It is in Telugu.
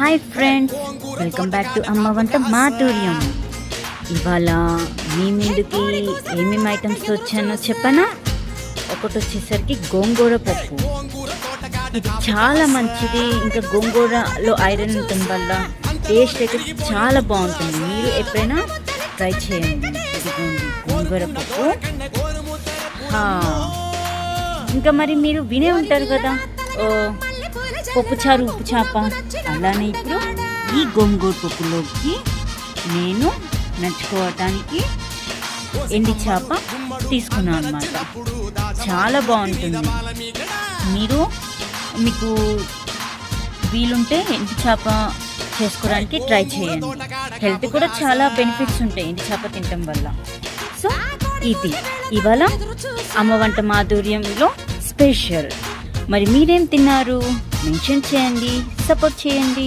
Hi friends, welcome back to అమ్మ వంట మాధుర్యం. ఇవాళ మీ ముందుకి ఏమేమి ఐటమ్స్ వచ్చానో చెప్పనా. ఒకటి వచ్చేసరికి గోంగూర పప్పు. ఇది చాలా మంచిది. ఇంకా గోంగూరలో ఐరన్ ఉండటం వల్ల టేస్ట్ అయితే చాలా బాగుంటుంది. మీరు ఎప్పుడైనా ట్రై చేయండి. ఇదిగోండి గోంగూర పప్పు. ఇంకా మరి మీరు వినే ఉంటారు కదా, పప్పుచారు ఉప్పు చేప. అలానే ఇప్పుడు ఈ గోంగూర పప్పులోకి నేను నంచుకోవటానికి ఎండి చేప తీసుకున్నాను అన్నమాట. చాలా బాగుంటుంది. మీకు వీలుంటే ఎండి చేప చేసుకోవడానికి ట్రై చేయండి. హెల్త్ కూడా చాలా బెనిఫిట్స్ ఉంటాయి ఎండి చేప తినటం వల్ల. సో ఇది ఇవాళ అమ్మ వంట మాధుర్యంలో స్పెషల్. మరి మీరేం తిన్నారు? మెన్షన్ చేయండి, సపోర్ట్ చేయండి.